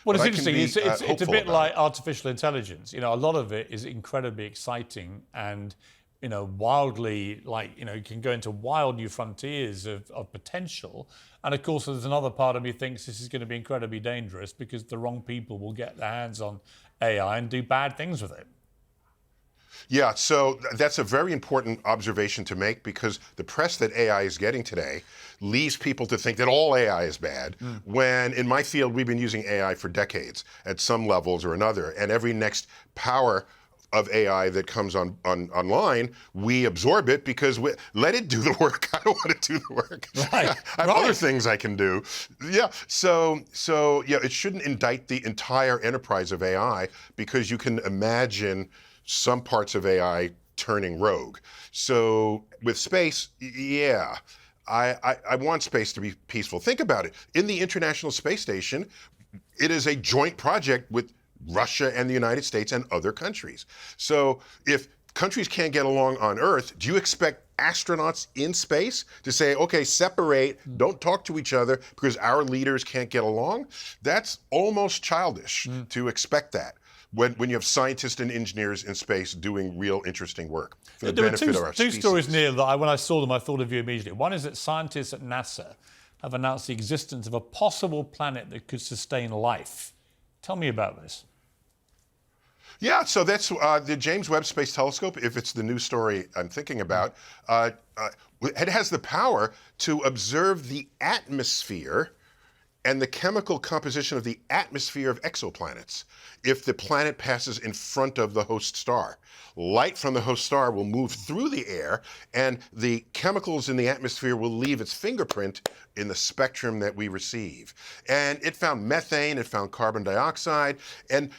Well, But it's I can interesting. be It's a hopeful bit about like it. artificial intelligence. A lot of it is incredibly exciting and, wildly, like, you can go into wild new frontiers of potential. And of course, there's another part of me thinks this is going to be incredibly dangerous because the wrong people will get their hands on AI and do bad things with it. Yeah, so that's a very important observation to make, because the press that AI is getting today leads people to think that all AI is bad, when in my field we've been using AI for decades at some levels or another, and every next power of AI that comes online, we absorb it because we let it do the work. I don't want to do the work. Right, I have other things I can do. Yeah, so yeah, it shouldn't indict the entire enterprise of AI, because you can imagine some parts of AI turning rogue. So with space, yeah, I want space to be peaceful. Think about it. In the International Space Station, it is a joint project with Russia and the United States and other countries. So if countries can't get along on Earth, do you expect astronauts in space to say, okay, separate, don't talk to each other because our leaders can't get along? That's almost childish to expect that when you have scientists and engineers in space doing real interesting work for the There were benefit of our two species. stories, Neil, that when I saw them, I thought of you immediately. One is that scientists at NASA have announced the existence of a possible planet that could sustain life. Tell me about this. Yeah, so that's the James Webb Space Telescope, if it's the new story I'm thinking about. It has the power to observe the atmosphere and the chemical composition of the atmosphere of exoplanets if the planet passes in front of the host star. Light from the host star will move through the air, and the chemicals in the atmosphere will leave its fingerprint in the spectrum that we receive. And it found methane, it found carbon dioxide, and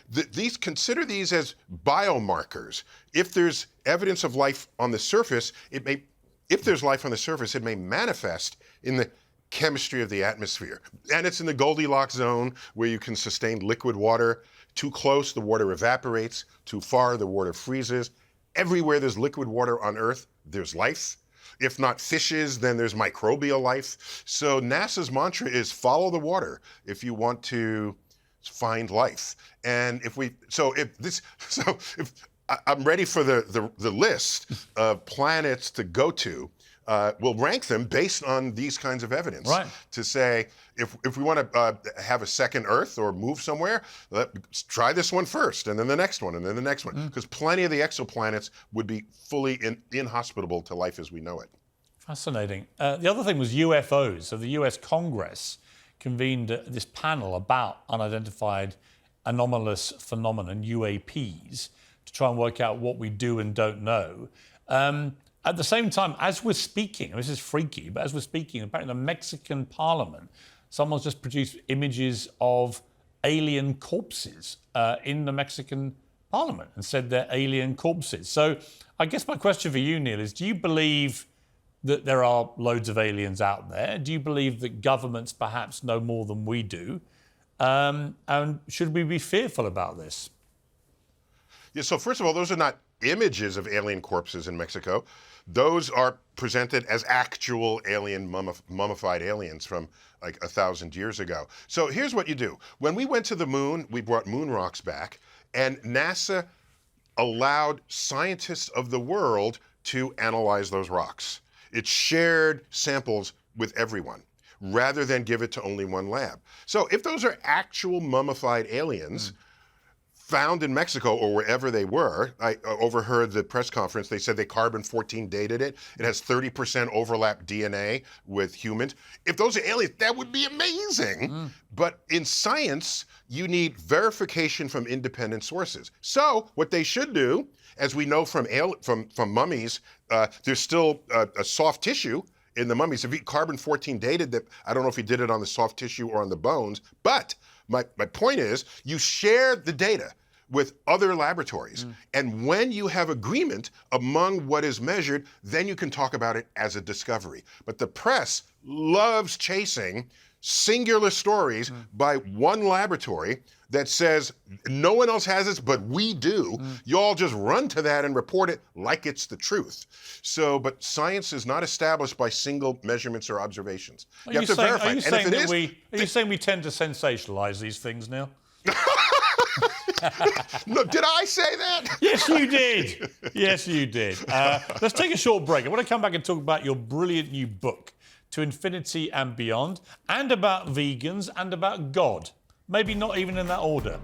consider these as biomarkers. If there's evidence of life on the surface, if there's life on the surface, it may manifest in the chemistry of the atmosphere. And it's in the Goldilocks zone, where you can sustain liquid water. Too close, the water evaporates. Too far, the water freezes. Everywhere there's liquid water on Earth, there's life. If not fishes, then there's microbial life. So NASA's mantra is follow the water if you want to find life. And I'm ready for the list of planets to go to. We'll rank them based on these kinds of evidence. Right. To say, if we want to have a second Earth or move somewhere, let's try this one first, and then the next one, and then the next one. Because plenty of the exoplanets would be fully inhospitable to life as we know it. Fascinating. The other thing was UFOs. So the US Congress convened this panel about unidentified anomalous phenomenon, UAPs, to try and work out what we do and don't know. At the same time, as we're speaking, this is freaky, but as we're speaking, apparently the Mexican Parliament, someone's just produced images of alien corpses in the Mexican Parliament and said they're alien corpses. So I guess my question for you, Neil, is do you believe that there are loads of aliens out there? Do you believe that governments perhaps know more than we do? And should we be fearful about this? Yeah, so first of all, those are not images of alien corpses in Mexico. Those are presented as actual alien, mummified aliens from like 1,000 years ago. So here's what you do. When we went to the moon, we brought moon rocks back, and NASA allowed scientists of the world to analyze those rocks. It shared samples with everyone, rather than give it to only one lab. So if those are actual mummified aliens, found in Mexico or wherever they were, I overheard the press conference, they said they carbon-14 dated it. It has 30% overlap DNA with humans. If those are aliens, that would be amazing. But in science, you need verification from independent sources. So what they should do, as we know from mummies, there's still a soft tissue in the mummies. If he carbon-14 dated that, I don't know if he did it on the soft tissue or on the bones, but my point is, you share the data with other laboratories. And when you have agreement among what is measured, then you can talk about it as a discovery. But the press loves chasing singular stories by one laboratory that says no one else has this, but we do. You all just run to that and report it like it's the truth. So, but science is not established by single measurements or observations. You have to verify. Are you saying we tend to sensationalize these things, Neil? No, did I say that? Yes, you did. Yes, you did. Let's take a short break. I want to come back and talk about your brilliant new book, To Infinity and Beyond, and about vegans and about God. Maybe not even in that order.